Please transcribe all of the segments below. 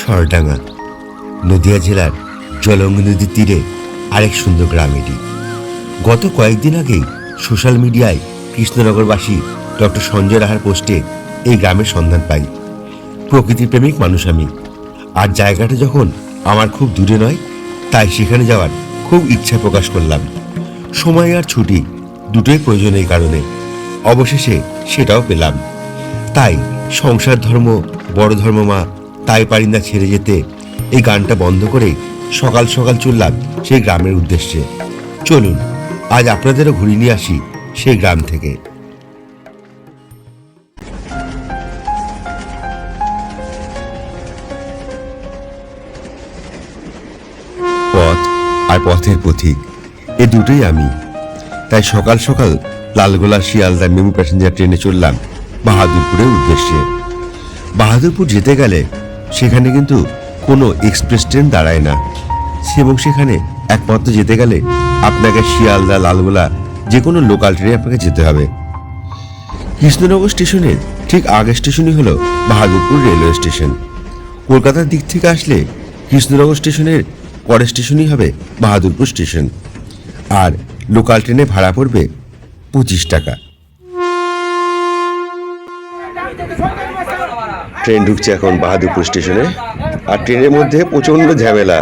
সরডাঙ্গা নদিয়া জেলার জলঙ্গি নদীর তীরে আরেক সুন্দর গ্রাম এটি। গত কয়েকদিন আগেই সোশ্যাল মিডিয়ায় কৃষ্ণনগরবাসী ডক্টর সঞ্জয় রাহার পোস্টে এই গ্রামের সন্ধান পাই। প্রকৃতিপ্রেমিক মানুষ আমি, আর জায়গাটা যখন আমার খুব দূরে নয়, তাই সেখানে যাওয়ার খুব ইচ্ছা প্রকাশ করলাম। সময় আর ছুটি দুটোই প্রয়োজন এই কারণে, অবশেষে সেটাও পেলাম। তাই সংসার ধর্ম বড় ধর্ম মা, তাই পারি না ছেড়ে যেতে এই গানটা বন্ধ করে সকাল সকাল চললাম সেই গ্রামের উদ্দেশ্যে। চলুন আজ আপনাদেরও ঘুরিয়ে নিয়ে আসি সেই গ্রাম থেকে। পথ আর পথের পথিক এ দুটোই আমি। তাই সকাল সকাল লালগোলা শিয়ালদা মেমু প্যাসেঞ্জার ট্রেনে চললাম বাহাদুরপুরের উদ্দেশ্যে। বাহাদুরপুর যেতে গেলে সেখানে কিন্তু কোনো এক্সপ্রেস ট্রেন দাঁড়ায় না, এবং সেখানে একমাত্র যেতে গেলে আপনাকে শিয়ালদা লালগোলা যে কোনো লোকাল ট্রেনে আপনাকে যেতে হবে। কৃষ্ণনগর স্টেশনের ঠিক আগের স্টেশনই হলো বাহাদুরপুর রেলওয়ে স্টেশন। কলকাতার দিক থেকে আসলে কৃষ্ণনগর স্টেশনের পরের স্টেশনই হবে বাহাদুরপুর স্টেশন, আর লোকাল ট্রেনে ভাড়া পড়বে 25 টাকা। ট্রেন ঢুকছে এখন বাহাদুরপুর স্টেশনে, আর ট্রেনের মধ্যে প্রচন্ড ঝামেলা।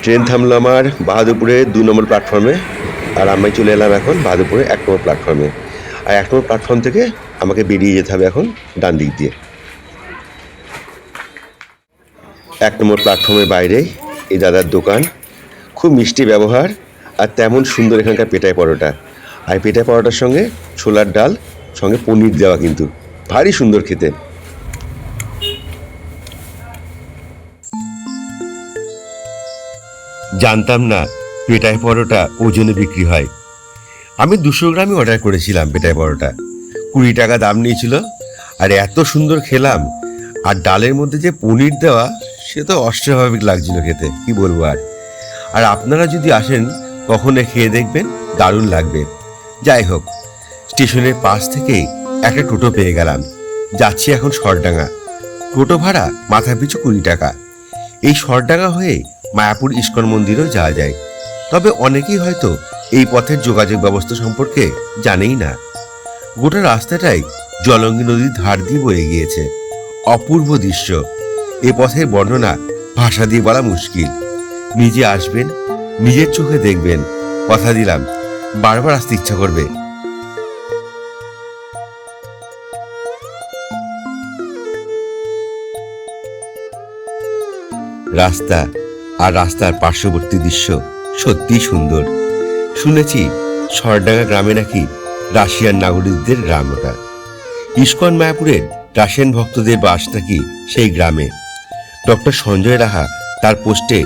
ট্রেন থামলো আমার বাহাদুরপুরে 2 নম্বর প্ল্যাটফর্মে, আর আমি চলে এলাম এখন বাহাদুরপুরে 1 নম্বর প্ল্যাটফর্মে। আর 1 নম্বর প্ল্যাটফর্ম থেকে আমাকে বেরিয়ে যেতে হবে এখন ডান দিক দিয়ে। 1 নম্বর প্ল্যাটফর্মের বাইরে এই দাদার দোকান, খুব মিষ্টি ব্যবহার আর তেমন সুন্দর এখানকার পেটাই পরোটা। আর পেটাই পরোটার সঙ্গে ছোলার ডাল, সঙ্গে পনির দেওয়া, কিন্তু ভারী সুন্দর খেতে। জানতাম না পেটাই পরোটা ওজনে বিক্রি হয়। আমি 200 গ্রামই অর্ডার করেছিলাম পেটাই পরোটা, 20 টাকা দাম নিয়েছিল। আর এত সুন্দর খেলাম, আর ডালের মধ্যে যে পনির দেওয়া, সে তো অস্বাভাবিক লাগছিল খেতে, কি বলবো। আর আপনারা যদি আসেন কখনো খেয়ে দেখবেন, দারুণ লাগবে। যাই হোক, স্টেশনের পাশ থেকেই একটা টোটো পেয়ে গেলাম, যাচ্ছি এখন সরডাঙ্গা। টোটো ভাড়া মাথা পিছু 20 টাকা। এই সরডাঙ্গা হয়ে মায়াপুর ইস্কন মন্দিরেও যাওয়া যায়, তবে অনেকেই হয়তো এই পথের যোগাযোগ ব্যবস্থা সম্পর্কে জানেই না। গোটা রাস্তাটাই জলঙ্গি নদীর ধার দিয়ে বয়ে গিয়েছে, অপূর্ব দৃশ্য। এ পথের বর্ণনা ভাষা দিয়ে বলা মুশকিল। নিজে আসবেন, নিজের চোখে দেখবেন, কথা দিলাম বারবার আসতে ইচ্ছা করবে। রাস্তা আর রাস্তার পার্শ্ববর্তী দৃশ্য সত্যিই সুন্দর। শুনেছি সরডাঙ্গা গ্রামে নাকি রাশিয়ান নাগরিকদের গ্রাম ওটা। ইস্কন মায়াপুরের রাশিয়ান ভক্তদের বাস নাকি সেই গ্রামে। ডক্টর সঞ্জয় রাহা তার পোস্টে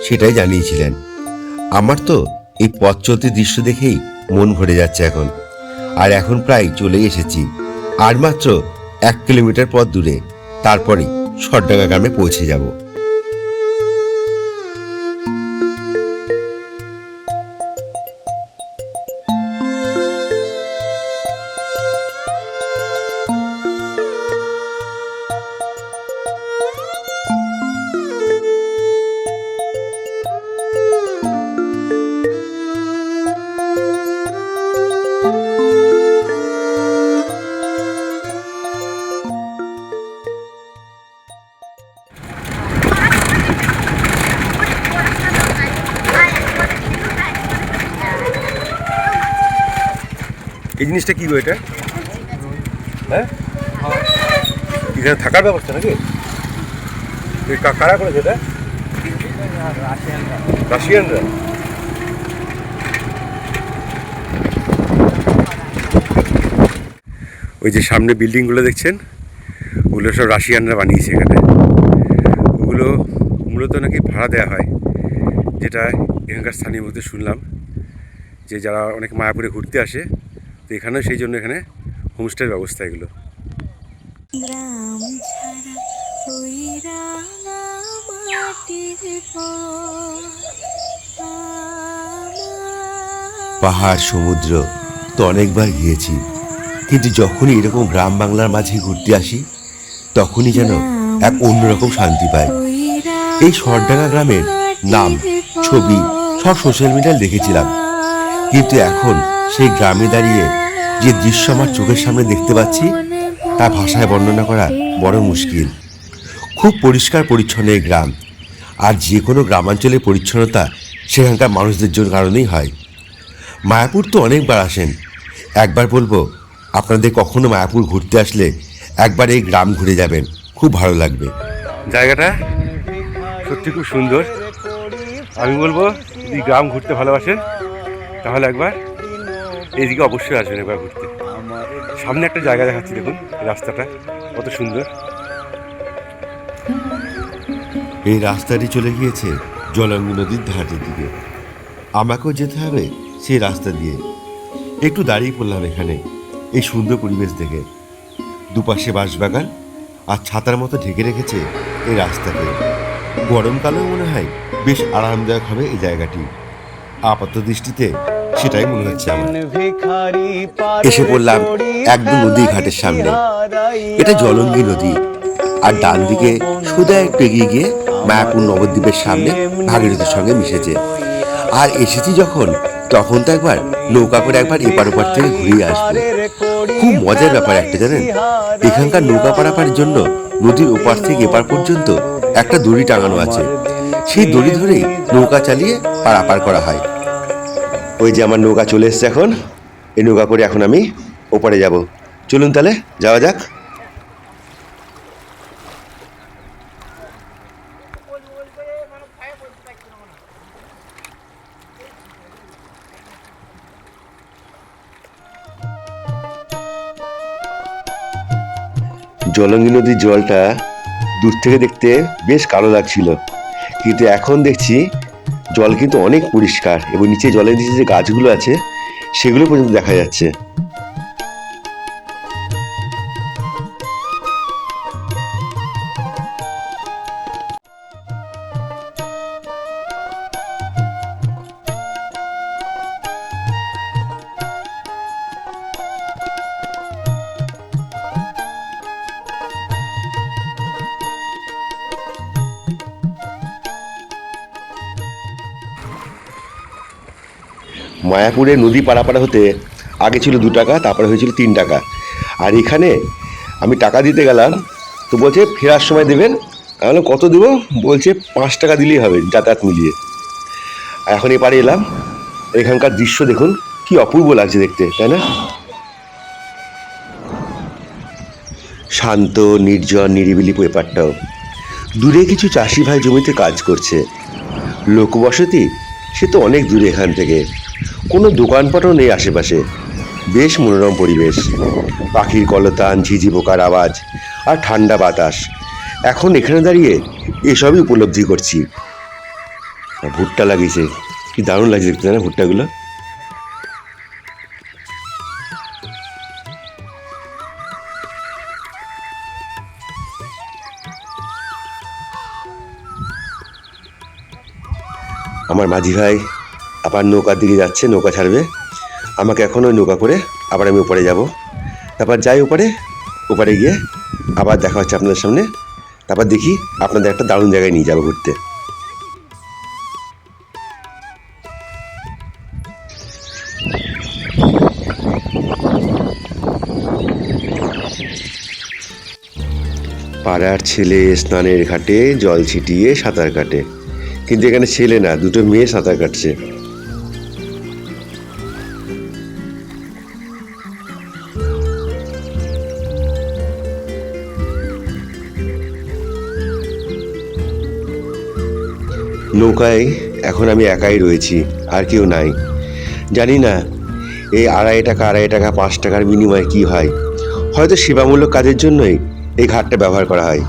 সেটাই জানিয়েছিলেন। আমার তো এই পথ চলতি দৃশ্য দেখেই মন ভরে যাচ্ছে এখন। আর এখন প্রায় চলেই এসেছি, আর মাত্র 1 কিলোমিটার পথ দূরে, তারপরেই সরডাঙ্গা গ্রামে পৌঁছে যাব। এই জিনিসটা কি গো? এটা হ্যাঁ, এখানে থাকার ব্যবস্থা নাকি? কারা করেছে এটা? রাশিয়ানরা। ওই যে সামনে বিল্ডিংগুলো দেখছেন, ওগুলো সব রাশিয়ানরা বানিয়েছে এখানে। ওগুলো মূলত নাকি ভাড়া দেওয়া হয়, যেটা এখানকার স্থানীয় বলতে শুনলাম, যে যারা অনেক মায়াপুরে ঘুরতে আসে, তো এখানেও সেই জন্য এখানে হোমস্টের ব্যবস্থা এগুলো। মাটির পর আমার পাহাড় সমুদ্র তো অনেকবার গিয়েছি, কিন্তু যখনই এরকম গ্রাম বাংলার মাঝে ঘুরতে আসি তখনই যেন এক অন্যরকম শান্তি পাই। এই সরডাঙ্গা গ্রামের নাম, ছবি সব সোশ্যাল মিডিয়ায় দেখেছিলাম, কিন্তু এখন সেই গ্রামে দাঁড়িয়ে যে দৃশ্য আমার চোখের সামনে দেখতে পাচ্ছি তা ভাষায় বর্ণনা করা বড় মুশকিল। খুব পরিষ্কার পরিচ্ছন্ন এই গ্রাম, আর যে কোনো গ্রামাঞ্চলের পরিচ্ছন্নতা সেখানকার মানুষদের জন্য কারণেই হয়। মায়াপুর তো অনেকবার আসেন, একবার বলবো আপনাদের কখনো মায়াপুর ঘুরতে আসলে একবার এই গ্রাম ঘুরে যাবেন, খুব ভালো লাগবে। জায়গাটা সত্যি খুব সুন্দর। আমি বলবো যদি গ্রাম ঘুরতে ভালোবাসেন তাহলে একবার এইদিকে অবশ্যই আসবেন একবার ঘুরতে। সামনে একটা জায়গা দেখাচ্ছি, দেখুন রাস্তাটা কত সুন্দর। এই রাস্তাটি চলে গিয়েছে জলঙ্গি নদীর ধারের দিকে, আমাকেও যেতে হবে সেই রাস্তা দিয়ে। একটু দাঁড়িয়ে পড়লাম এখানে এই সুন্দর পরিবেশ দেখে। দুপাশে বাঁশবাগান আর ছাতার মতো ঢেকে রেখেছে এই রাস্তাকে। গরমকালেও মনে হয় বেশ আরামদায়ক হবে এই জায়গাটি, আপাত দৃষ্টিতে সেটাই মনে হচ্ছে আমার। এসে পড়লাম একদম নদী ঘাটের সামনে। এটা জলঙ্গি নদী, আর ডান দিকে সোজা একটু এগিয়ে গিয়ে মায়াপুর নবদ্বীপের সামনে ভাগীরথীর সঙ্গে মিশেছে। আর এসেছি যখন, তখন তো একবার নৌকা করে একবার এপার ওপার থেকে ঘুরিয়ে আসবো। খুব মজার ব্যাপার একটা জানেন, এখানকার নৌকা পারাপারের জন্য নদীর ওপার থেকে এপার পর্যন্ত একটা দড়ি টাঙানো আছে। সেই দড়ি ধরেই নৌকা চালিয়ে পারাপার করা হয়। ওই যে আমার নৌকা চলে এসছে এখন, এই নৌকা করে এখন আমি ওপারে যাব। চলুন তাহলে যাওয়া যাক। জলঙ্গি নদীর জলটা দূর থেকে দেখতে বেশ কালো লাগছিল, কিন্তু এখন দেখছি জল কিন্তু অনেক পরিষ্কার, এবং নিচে জলের নিচে যে গাছগুলো আছে সেগুলো পর্যন্ত দেখা যাচ্ছে। মায়াপুরে নদী পারাপার হতে আগে ছিল 2 টাকা, তারপরে হয়েছিল 3 টাকা। আর এখানে আমি টাকা দিতে গেলাম তো বলছে ফেরার সময় দেবেন। আমি বললাম কত দেবো? বলছে 5 টাকা দিলেই হবে যাতায়াত মিলিয়ে। এখন এপারে এলাম, এখানকার দৃশ্য দেখুন কি অপূর্ব লাগছে দেখতে, তাই না? শান্ত, নির্জন, নিরিবিলি এপারটাও। দূরে কিছু চাষি ভাই জমিতে কাজ করছে। লোকবসতি সে তো অনেক দূরে এখান থেকে, কোনো দোকানপাটও নেই আশেপাশে। বেশ মনোরম পরিবেশ, পাখির কলতান, ঝিঝি পোকার আওয়াজ আর ঠান্ডা বাতাস। এখন এখানে দাঁড়িয়ে এসবই উপলব্ধি করছি। ভুট্টা লাগিয়েছে, কি দারুণ লাগছে দেখতে না ভুট্টাগুলো। আমার মাঝি ভাই আবার নৌকার দিকে যাচ্ছে, নৌকা ছাড়বে আমাকে। এখন ওই নৌকা করে আবার আমি ওপারে যাব। তারপর যাই ওপারে, ওপারে গিয়ে আবার দেখা হচ্ছে আপনাদের সামনে। তারপর দেখি আপনাদের একটা দারুণ জায়গায় নিয়ে যাবো ঘুরতে। পাড়ার ছেলে স্নানের ঘাটে জল ছিটিয়ে সাঁতার কাটে, কিন্তু এখানে ছেলে না, 2টো মেয়ে সাঁতার কাটছে। নৌকায় এখন আমি একাই রয়েছি, আর কেউ নাই। জানি না এই 2.5 টাকা 5 টাকার বিনিময়ে কি হয়। হয়তো সেবামূলক কাজের জন্যই এই ঘাটটা ব্যবহার করা হয়।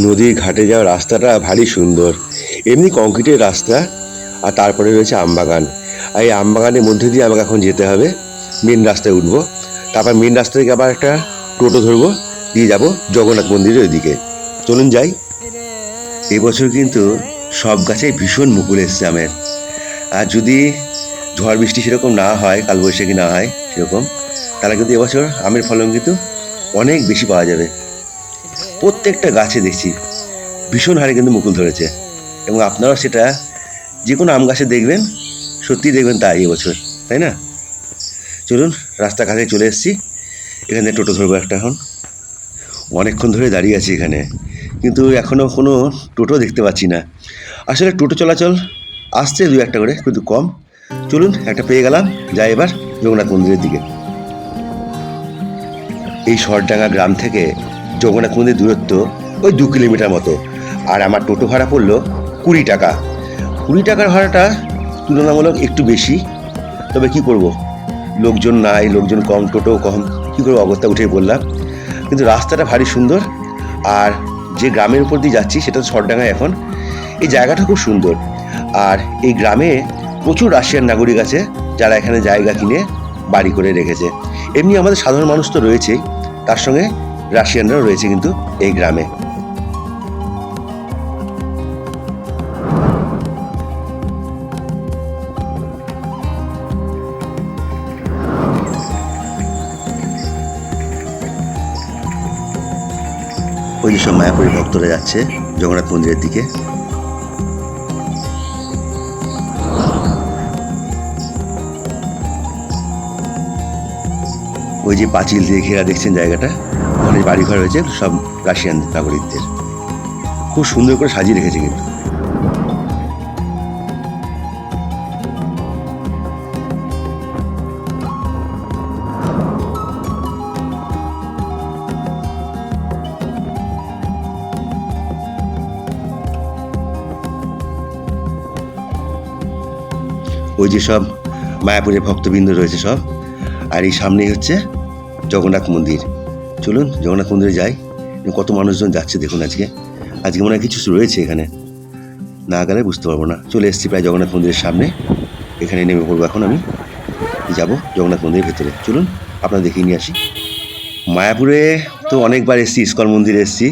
নদীর ঘাটে যাওয়ার রাস্তাটা ভারী সুন্দর, এমনি কংক্রিটের রাস্তা, আর তারপরে রয়েছে আমবাগান। আর এই আমবাগানের মধ্যে দিয়ে আমাকে এখন যেতে হবে, মেন রাস্তায় উঠবো, তারপর মেন রাস্তা থেকে আবার একটা টোটো ধরবো, দিয়ে যাব জগন্নাথ মন্দিরের ওইদিকে। চলুন যাই। এবছর কিন্তু সব গাছে ভীষণ মুকুল এসছে আমের, আর যদি ঝড় বৃষ্টি সেরকম না হয়, কালবৈশাখী না হয় সেরকম, তাহলে কিন্তু এবছর আমের ফলন কিন্তু অনেক বেশি পাওয়া যাবে। প্রত্যেকটা গাছে দেখছি ভীষণ হারে কিন্তু মুকুল ধরেছে, এবং আপনারাও সেটা যে কোনো আম গাছে দেখবেন, সত্যি দেখবেন তাই এবছর, তাই না? চলুন, রাস্তা কাছে চলে এসেছি, এখানে টোটো ধরবো একটা। এখন অনেকক্ষণ ধরে দাঁড়িয়ে আছি এখানে, কিন্তু এখনও কোনো টোটো দেখতে পাচ্ছি না। আসলে টোটো চলাচল আসছে দু একটা করে, কিন্তু কম। চলুন, একটা পেয়ে গেলাম, যাই এবার জগন্নাথ মন্দিরের দিকে। এই শরডাঙ্গা গ্রাম থেকে জগন্নাথ মন্দির দূরত্ব ওই 2 কিলোমিটার মতো, আর আমার টোটো ভাড়া পড়লো 20 টাকা। 20 টাকার ভাড়াটা তুলনামূলক একটু বেশি, তবে কি করব, লোকজন নাই, লোকজন কম, টোটো কম, কী করবো, অগত্যা উঠে পড়লাম। কিন্তু রাস্তাটা ভারী সুন্দর, আর যে গ্রামের উপর দিয়ে যাচ্ছি সেটা তো শরডাঙ্গায়। এখন এই জায়গাটা খুব সুন্দর, আর এই গ্রামে প্রচুর রাশিয়ান নাগরিক আছে যারা এখানে জায়গা কিনে বাড়ি করে রেখেছে। এমনি আমাদের সাধারণ মানুষ তো রয়েছেই, তার সঙ্গে রাশিয়ানরাও রয়েছে কিন্তু এই গ্রামে। ওই যে সব মায়াপুরী ভক্তরা যাচ্ছে জগন্নাথ মন্দিরের দিকে। ওই যে পাঁচিল দিয়ে ঘেরা দেখছেন জায়গাটা, ওখানে বাড়িঘর হয়েছে সব রাশিয়ান নাগরিকদের, খুব সুন্দর করে সাজিয়ে রেখেছে কিন্তু। ওই যে সব মায়াপুরের ভক্তবৃন্দ রয়েছে সব, আর এই সামনেই হচ্ছে জগন্নাথ মন্দির। চলুন জগন্নাথ মন্দিরে যাই। কত মানুষজন যাচ্ছে দেখুন, আজকে মনে হয় কিছু রয়েছে এখানে, না গেলে বুঝতে পারবো না। চলে এসেছি প্রায় জগন্নাথ মন্দিরের সামনে, এখানে নেমে পড়বো। এখন আমি যাব জগন্নাথ মন্দিরের ভেতরে, চলুন আপনারা দেখিয়ে নিয়ে আসি। মায়াপুরে তো অনেকবার এসেছি, ইস্কন মন্দিরে এসেছি,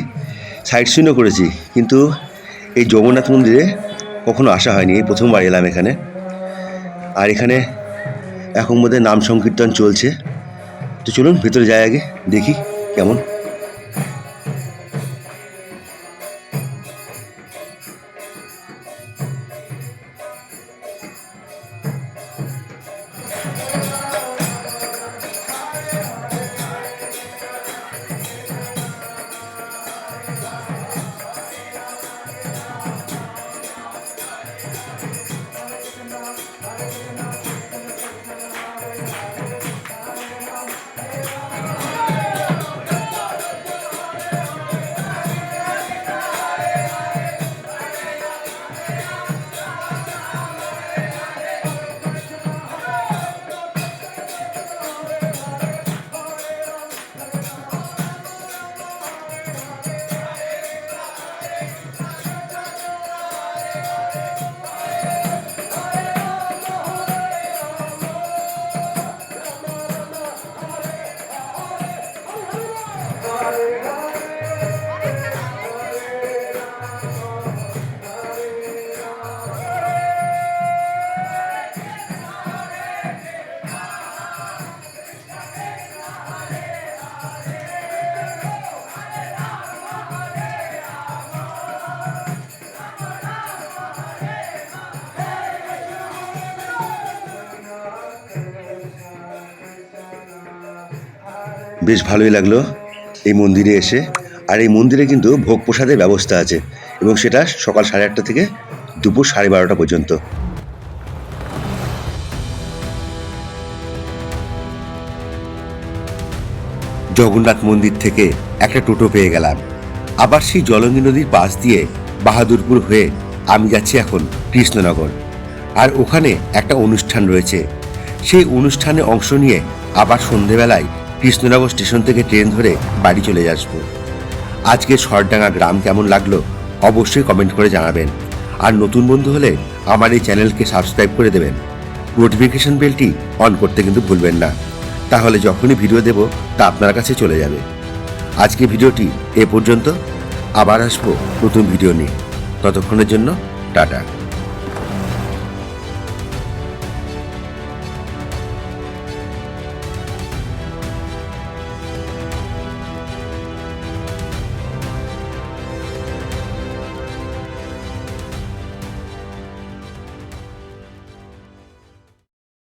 সাইট সিনও করেছি, কিন্তু এই জগন্নাথ মন্দিরে কখনো আসা হয়নি, এই প্রথমবার এলাম এখানে। আর এখানে এখন বোধহয় নাম সংকীর্তন চলছে, তো চলুন ভেতরে যাই, আগে দেখি কেমন। বেশ ভালোই লাগলো এই মন্দিরে এসে। আর এই মন্দিরে কিন্তু ভোগ প্রসাদের ব্যবস্থা আছে, এবং সেটা সকাল 8:30 থেকে দুপুর 12:30 পর্যন্ত। জগন্নাথ মন্দির থেকে একটা টোটো পেয়ে গেলাম, আবার সেই জলঙ্গি নদীর পাশ দিয়ে বাহাদুরপুর হয়ে আমি যাচ্ছি এখন কৃষ্ণনগর। আর ওখানে একটা অনুষ্ঠান রয়েছে, সেই অনুষ্ঠানে অংশ নিয়ে আবার সন্ধেবেলায় কৃষ্ণনগর স্টেশন থেকে ট্রেন ধরে বাড়ি চলে আসবো। আজকের শরডাঙ্গা গ্রাম কেমন লাগলো অবশ্যই কমেন্ট করে জানাবেন। আর নতুন বন্ধু হলে আমার এই চ্যানেলকে সাবস্ক্রাইব করে দেবেন। নোটিফিকেশন বেলটি অন করতে কিন্তু ভুলবেন না, তাহলে যখনই ভিডিও দেব তা আপনার কাছে চলে যাবে। আজকে ভিডিওটি এ পর্যন্ত, আবার আসবো নতুন ভিডিও নিয়ে। ততক্ষণের জন্য টাটা।